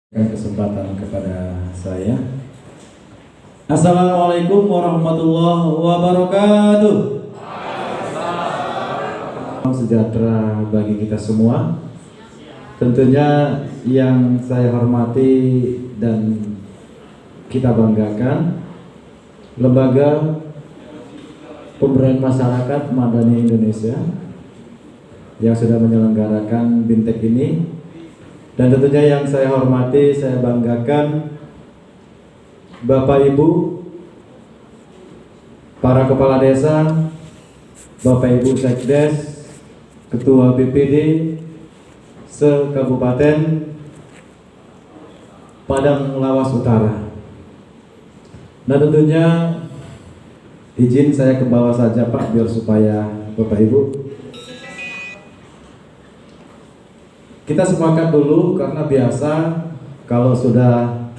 Kesempatan kepada saya. Assalamualaikum warahmatullahi wabarakatuh. Salam sejahtera bagi kita semua. Tentunya yang saya hormati dan kita banggakan, Lembaga Pemberdayaan Masyarakat Madani Indonesia yang sudah menyelenggarakan BIMTEK ini. Dan tentunya yang saya hormati, saya banggakan Bapak Ibu, para kepala desa, Bapak Ibu Sekdes, Ketua BPD se-Kabupaten Padang Lawas Utara. Nah tentunya izin saya ke bawah saja Pak, biar supaya Bapak Ibu kita sepakat dulu, karena biasa kalau sudah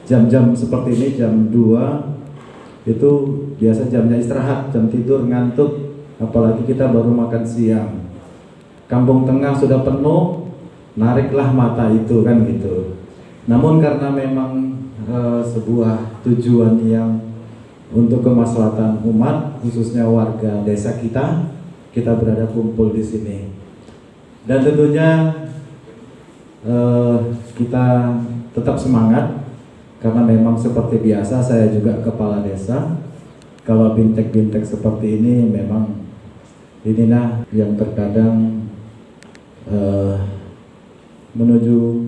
jam-jam seperti ini, jam 2 itu biasa jamnya istirahat, jam tidur, ngantuk, apalagi kita baru makan siang. Kampung Tengah sudah penuh, nariklah mata itu kan gitu. Namun karena memang sebuah tujuan yang untuk kemaslahatan umat, khususnya warga desa kita berada kumpul di sini. Dan tentunya kita tetap semangat, karena memang seperti biasa saya juga kepala desa. Kalau BIMTEK seperti ini memang inilah yang terkadang menuju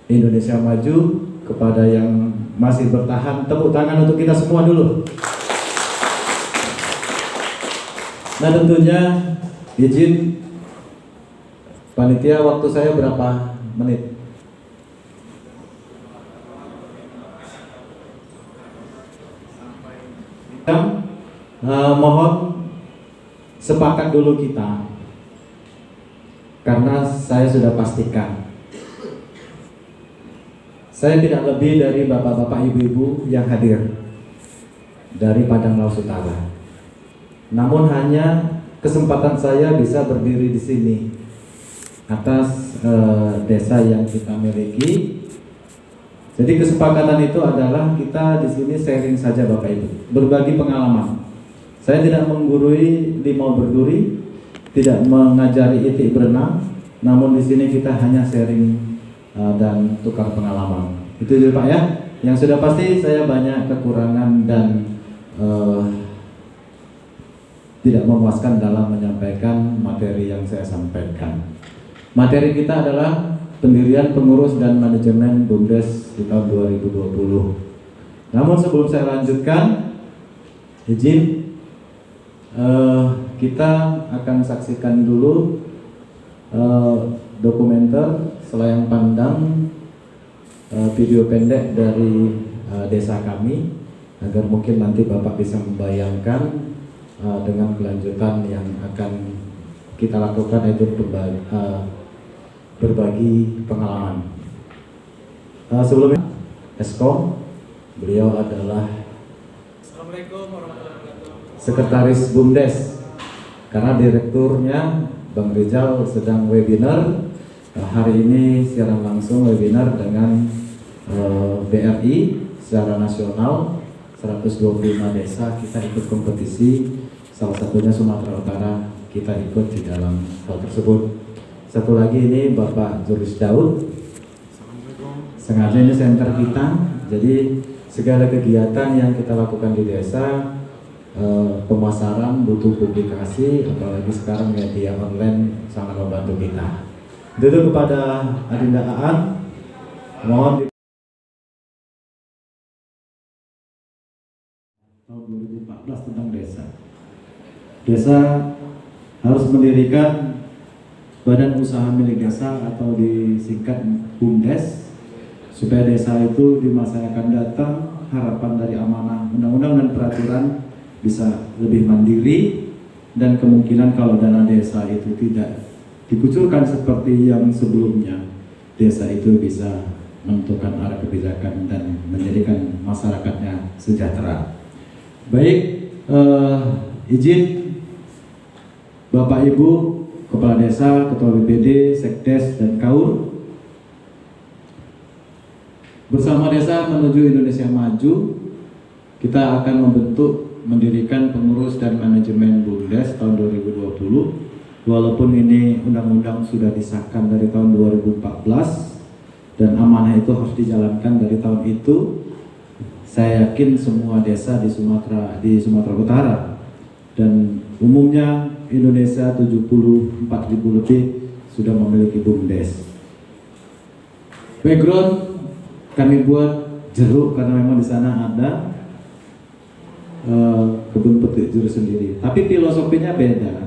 Indonesia maju. Kepada yang masih bertahan, tepuk tangan untuk kita semua dulu. Nah tentunya izin panitia, waktu saya berapa menit? Mohon sepakat dulu kita, karena saya sudah pastikan saya tidak lebih dari bapak-bapak, ibu-ibu yang hadir dari Padang Lawas Utara. Namun hanya kesempatan saya bisa berdiri di sini atas desa yang kita miliki. Jadi kesepakatan itu adalah kita di sini sharing saja Bapak Ibu, berbagi pengalaman. Saya tidak menggurui limau berduri, tidak mengajari itik berenang, namun di sini kita hanya sharing dan tukar pengalaman. Itu juga Pak ya. Yang sudah pasti saya banyak kekurangan dan tidak memuaskan dalam menyampaikan materi yang saya sampaikan. Materi kita adalah pendirian, pengurus, dan manajemen BUMDes di tahun 2020. Namun sebelum saya lanjutkan, izin kita akan saksikan dulu dokumenter Selayang Pandang, video pendek dari desa kami, agar mungkin nanti Bapak bisa membayangkan dengan kelanjutan yang akan kita lakukan, yaitu berbagi pengalaman. Sebelumnya Eskom, beliau adalah Sekretaris BUMDes, karena direkturnya Bang Rizal sedang webinar hari ini siaran langsung webinar dengan BRI secara nasional. 125 desa kita ikut kompetisi, salah satunya Sumatera Utara kita ikut di dalam hal tersebut. Satu lagi ini Bapak Juris Daud, sengaja ini center kita, jadi segala kegiatan yang kita lakukan di desa, pemasaran butuh publikasi, apalagi sekarang media online sangat membantu kita. Dulu kepada Adinda Aan, mohon tahun 2014 tentang desa. Desa harus mendirikan badan usaha milik desa atau disingkat BUMDes, supaya desa itu di masa yang akan datang, harapan dari amanah undang-undang dan peraturan bisa lebih mandiri, dan kemungkinan kalau dana desa itu tidak dikucurkan seperti yang sebelumnya, desa itu bisa menentukan arah kebijakan dan menjadikan masyarakatnya sejahtera. Baik, izin Bapak Ibu Kepala Desa, Ketua BPD, Sekdes, dan KAUR, Bersama Desa Menuju Indonesia Maju, kita akan mendirikan pengurus dan manajemen BUMDes tahun 2020. Walaupun ini undang-undang sudah disahkan dari tahun 2014 dan amanah itu harus dijalankan dari tahun itu, saya yakin semua desa di Sumatera Utara dan umumnya Indonesia 74.000 lebih sudah memiliki BUMDes. Background kami buat jeruk karena memang di sana ada kebun petik jeruk sendiri. Tapi filosofinya beda,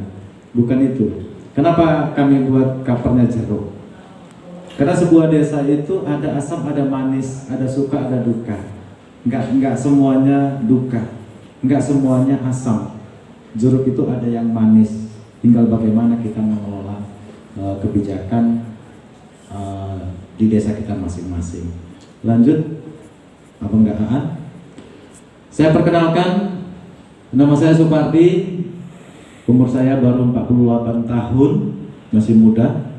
bukan itu. Kenapa kami buat covernya jeruk? Karena sebuah desa itu ada asam, ada manis, ada suka, ada duka. Enggak semuanya duka, enggak semuanya asam. Jeruk itu ada yang manis. Tinggal bagaimana kita mengelola kebijakan di desa kita masing-masing. Lanjut, Abang Aan. Saya perkenalkan, nama saya Supardi. Umur saya baru 48 tahun, masih muda,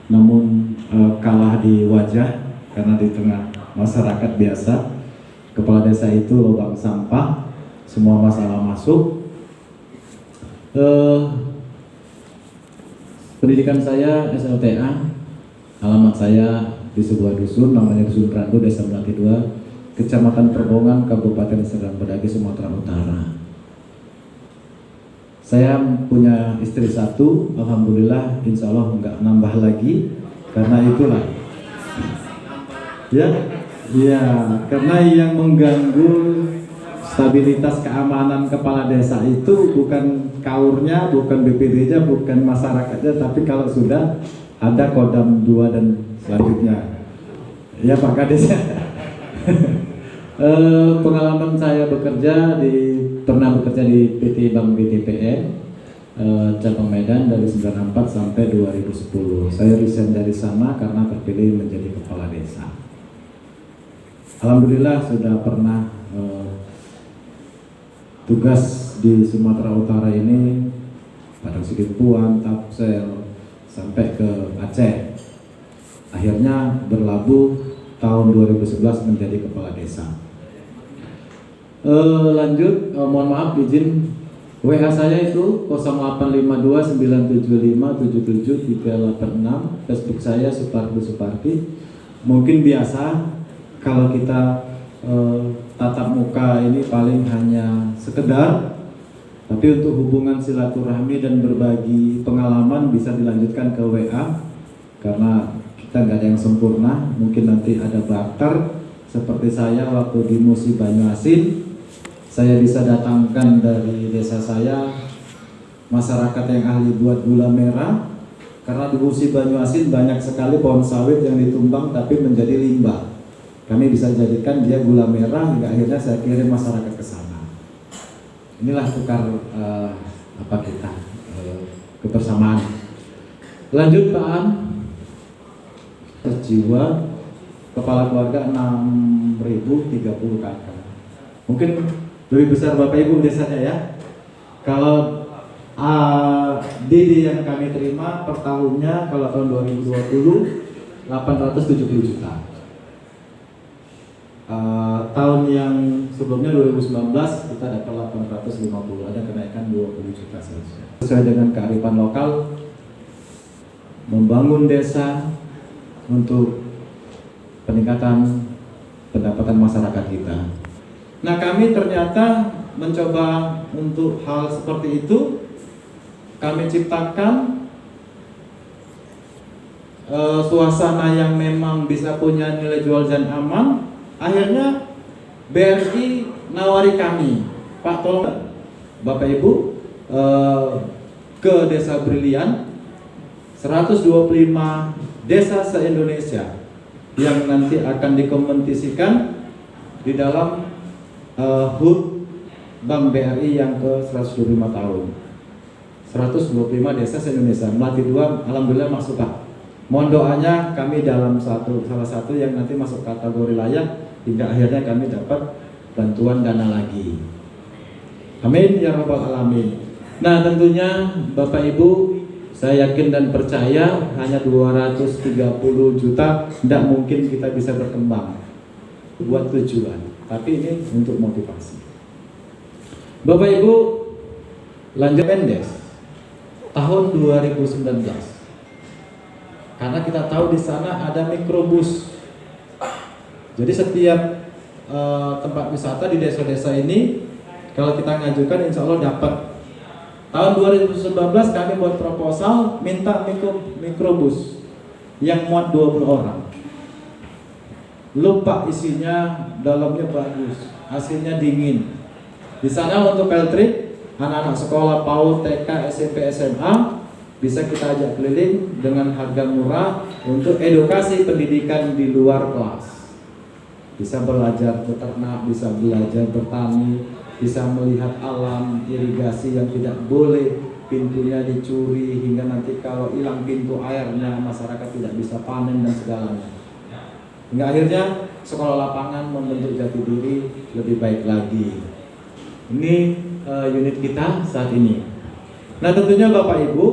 namun kalah di wajah karena di tengah masyarakat biasa. Kepala desa itu lubang sampah, semua masalah masuk. Pendidikan saya SLTA, alamat saya di sebuah dusun namanya Dusun Randu, Desa Melati 2, Kecamatan Perbongan, Kabupaten Serdang Bedagai, Sumatera Utara. Saya punya istri satu, alhamdulillah, insya Allah nggak nambah lagi, karena itulah, ya, karena yang mengganggu stabilitas keamanan kepala desa itu bukan kaurnya, bukan BPD-nya, bukan masyarakatnya, tapi kalau sudah ada Kodam 2 dan selanjutnya. Ya Pak Kades. Pengalaman saya pernah bekerja di PT Bank BTPN cabang Medan dari 94 sampai 2010. Saya resign dari sana karena terpilih menjadi kepala desa. Alhamdulillah sudah pernah tugas di Sumatera Utara ini, Padang Sidempuan, Tapsel, sampai ke Aceh. Akhirnya berlabuh tahun 2011 menjadi kepala desa. Lanjut, mohon maaf izin, WA saya itu 085297577386, Facebook saya Supardi. Mungkin biasa kalau kita tatap muka ini paling hanya sekedar, tapi untuk hubungan silaturahmi dan berbagi pengalaman bisa dilanjutkan ke WA, karena kita nggak ada yang sempurna. Mungkin nanti ada barter seperti saya waktu di Musi Banyuasin, saya bisa datangkan dari desa saya masyarakat yang ahli buat gula merah, karena di Musi Banyuasin banyak sekali pohon sawit yang ditumbang tapi menjadi limbah. Kami bisa jadikan dia gula merah, hingga akhirnya saya kirim masyarakat ke sana. Inilah tukar kebersamaan. Lanjut Pak An. Jiwa, kepala keluarga 6.030 kakak. Mungkin lebih besar Bapak Ibu desanya ya. Kalau DD yang kami terima per tahunnya, kalau tahun 2020 870 juta. Tahun yang sebelumnya 2019 kita dapat 850, ada kenaikan 20 juta saja. Sesuai dengan kearifan lokal, membangun desa untuk peningkatan pendapatan masyarakat kita. Nah, kami ternyata mencoba untuk hal seperti itu. Kami ciptakan suasana yang memang bisa punya nilai jual dan aman. Akhirnya BRI nawari kami, Pak, tolong Bapak Ibu ke Desa Brilian, 125 desa se-Indonesia yang nanti akan dikompetisikan di dalam HUT Bank BRI yang ke 125 tahun. 125 desa se-Indonesia. Melati 2 alhamdulillah masuk Pak. Mohon doanya kami dalam salah satu yang nanti masuk kategori layak, hingga akhirnya kami dapat bantuan dana lagi. Amin ya rabbal alamin. Nah, tentunya Bapak Ibu, saya yakin dan percaya hanya 230 juta tidak mungkin kita bisa berkembang. buat tujuan, tapi ini untuk motivasi. Bapak Ibu, lanjut Mendes tahun 2019. Karena kita tahu di sana ada mikrobus. Jadi setiap tempat wisata di desa-desa ini kalau kita ngajukan insya Allah dapat. Tahun 2019 kami buat proposal minta mikrobus yang muat 20 orang. Lupa isinya, dalamnya bagus, hasilnya dingin. Di sana untuk field trip, anak-anak sekolah PAUD, TK, SMP, SMA bisa kita ajak keliling dengan harga murah untuk edukasi pendidikan di luar kelas. Bisa belajar beternak, bisa belajar bertani, bisa melihat alam irigasi yang tidak boleh pintunya dicuri hingga nanti kalau hilang pintu airnya masyarakat tidak bisa panen dan segalanya. Hingga akhirnya sekolah lapangan membentuk jati diri lebih baik lagi. Ini unit kita saat ini. Nah tentunya Bapak Ibu,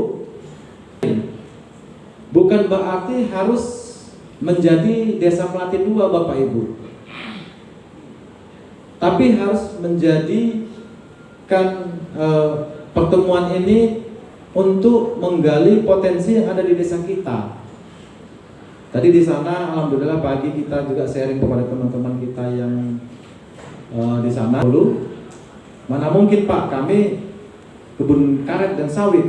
bukan berarti harus menjadi desa Melati 2 Bapak Ibu, tapi harus menjadikan pertemuan ini untuk menggali potensi yang ada di desa kita. Tadi di sana alhamdulillah pagi kita juga sharing kepada teman-teman kita yang di sana dulu. Mana mungkin Pak kami kebun karet dan sawit,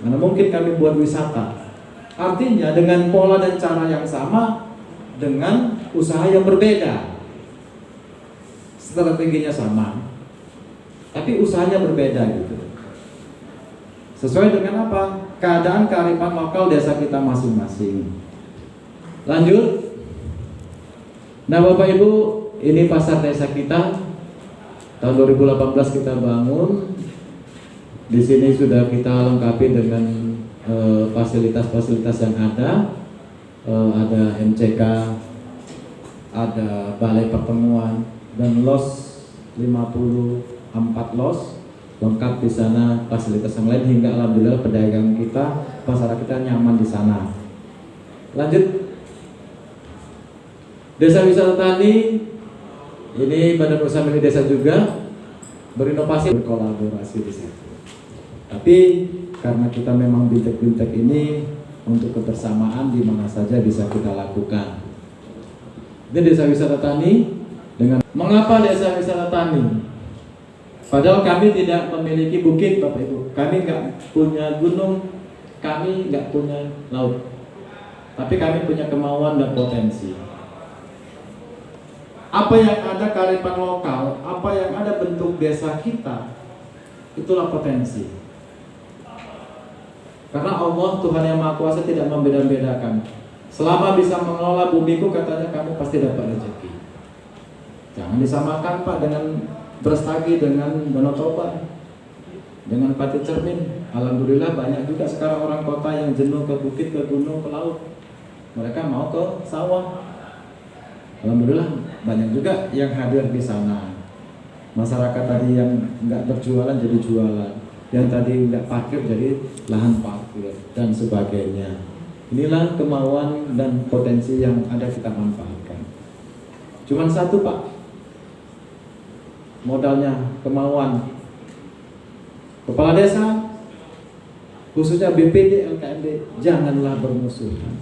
mana mungkin kami buat wisata. Artinya dengan pola dan cara yang sama, dengan usaha yang berbeda, strateginya sama, tapi usahanya berbeda gitu. Sesuai dengan apa? Keadaan kearifan lokal desa kita masing-masing. Lanjut. Nah Bapak Ibu, ini pasar desa kita. Tahun 2018 kita bangun. Di sini sudah kita lengkapi dengan fasilitas-fasilitas yang ada. Ada MCK, ada balai pertemuan dan los 54 los lengkap di sana, fasilitas yang lain hingga alhamdulillah pedagang kita, masyarakat kita nyaman di sana. Lanjut. Desa Wisata Tani ini badan usaha milik desa juga berinovasi, berkolaborasi di situ. Tapi karena kita memang bintek-bintek ini untuk kebersamaan di mana saja bisa kita lakukan. Ini Desa Wisata Tani dengan mengapa Desa Wisata Tani? Padahal kami tidak memiliki bukit Bapak Ibu, kami nggak punya gunung, kami nggak punya laut, tapi kami punya kemauan dan potensi. Apa yang ada kearifan lokal, apa yang ada bentuk desa kita, itulah potensi. Karena Allah Tuhan yang Maha Kuasa tidak membeda-bedakan. Selama bisa mengelola bumiku katanya kamu pasti dapat rezeki. Jangan disamakan Pak dengan Brastagi, dengan Danau Toba, dengan Pati Cermin. Alhamdulillah banyak juga sekarang orang kota yang jenuh ke bukit, ke gunung, ke laut. Mereka mau ke sawah. Alhamdulillah banyak juga yang hadir di sana. Masyarakat tadi yang nggak berjualan jadi jualan, yang tadi nggak parkir jadi lahan parkir dan sebagainya. Inilah kemauan dan potensi yang ada kita manfaatkan. Cuman satu Pak, modalnya kemauan. Kepala desa, khususnya BPD, LKMD, janganlah bermusuhan.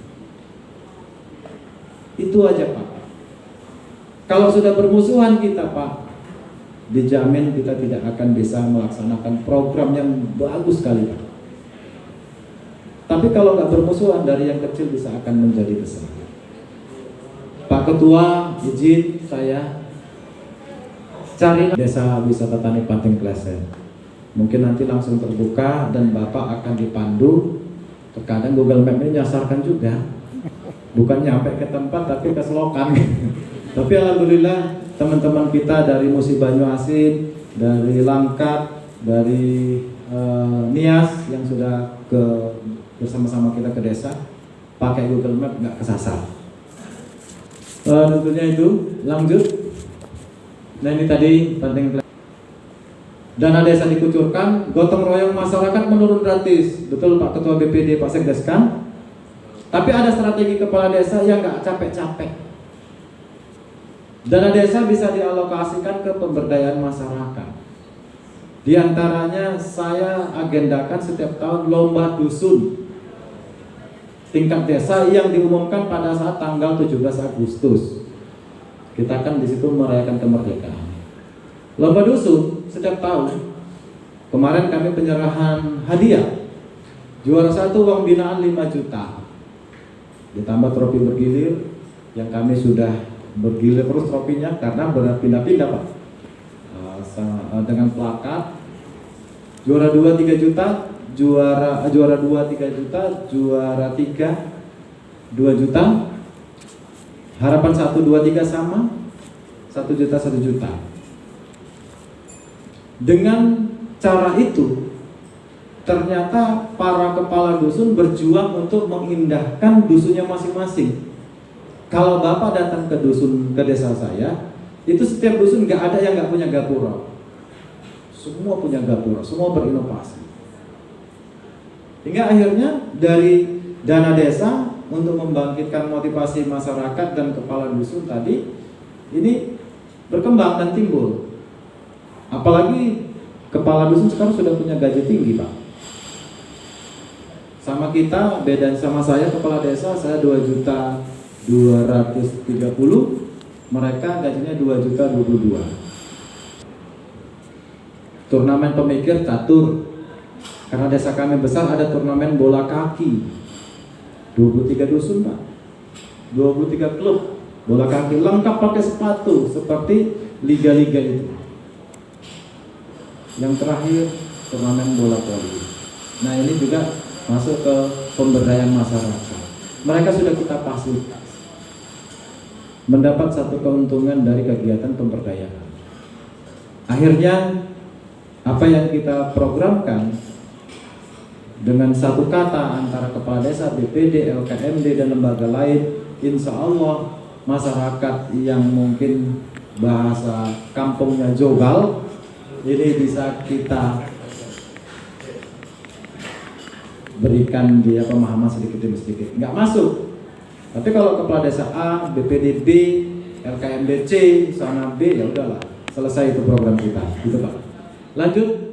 Itu aja Pak. Kalau sudah bermusuhan kita Pak, dijamin kita tidak akan bisa melaksanakan program yang bagus sekali Pak. Tapi kalau nggak bermusuhan, dari yang kecil bisa akan menjadi besar. Pak Ketua, izin saya cari Desa Wisata Tani Panting Klesen. Mungkin nanti langsung terbuka dan Bapak akan dipandu. Terkadang Google Map ini nyasarkan juga, bukan nyampe ke tempat tapi ke selokan. Tapi alhamdulillah teman-teman kita dari Musi Banyuasin, dari Langkat, dari Nias yang sudah bersama-sama kita ke desa, pakai Google Map nggak kesasar. Tentunya itu. Lanjut. Nah ini tadi penting. Dana desa dikucurkan, gotong royong masyarakat menurun gratis. Betul Pak Ketua BPD, Pak Sekdes kan? Tapi ada strategi kepala desa yang nggak capek-capek. Dana desa bisa dialokasikan ke pemberdayaan masyarakat. Di antaranya saya agendakan setiap tahun lomba dusun tingkat desa yang diumumkan pada saat tanggal 17 Agustus. Kita kan di situ merayakan kemerdekaan. Lomba dusun setiap tahun. Kemarin kami penyerahan hadiah. Juara 1 uang binaan 5 juta. Ditambah trofi bergilir yang kami sudah bergilir terus trofinya karena berpindah-pindah Pak. Dengan plakat. Juara 2 3 juta, juara 2 3 juta, juara 3 2 juta. Harapan 1 2 3 sama 1 juta 1 juta. Dengan cara itu ternyata para kepala dusun berjuang untuk mengindahkan dusunnya masing-masing. Kalau Bapak datang ke dusun, ke desa saya, itu setiap dusun nggak ada yang nggak punya gapura. Semua punya gapura, semua berinovasi. Hingga akhirnya dari dana desa untuk membangkitkan motivasi masyarakat dan kepala dusun tadi, ini berkembang dan timbul. Apalagi kepala dusun sekarang sudah punya gaji tinggi Pak. Sama kita, beda sama saya kepala desa, saya 2.230.000, mereka gajinya 2.022.000. Turnamen pemikir catur, karena desa kami besar ada turnamen bola kaki, 23 dusun Pak, 23 klub bola kaki lengkap pakai sepatu seperti liga-liga itu. Yang terakhir turnamen bola voli. Nah ini juga masuk ke pemberdayaan masyarakat. Mereka sudah kita fasilitas, mendapat satu keuntungan dari kegiatan pemberdayaan. Akhirnya apa yang kita programkan dengan satu kata antara kepala desa, BPD, LKMD dan lembaga lain, insya Allah masyarakat yang mungkin bahasa kampungnya jogal ini bisa kita berikan dia pemahaman sedikit demi sedikit. Nggak masuk. Tapi kalau kepala desa A, BPD B, LKMD C, sana B, ya udahlah, selesai itu program kita, gitu Pak. Lanjut.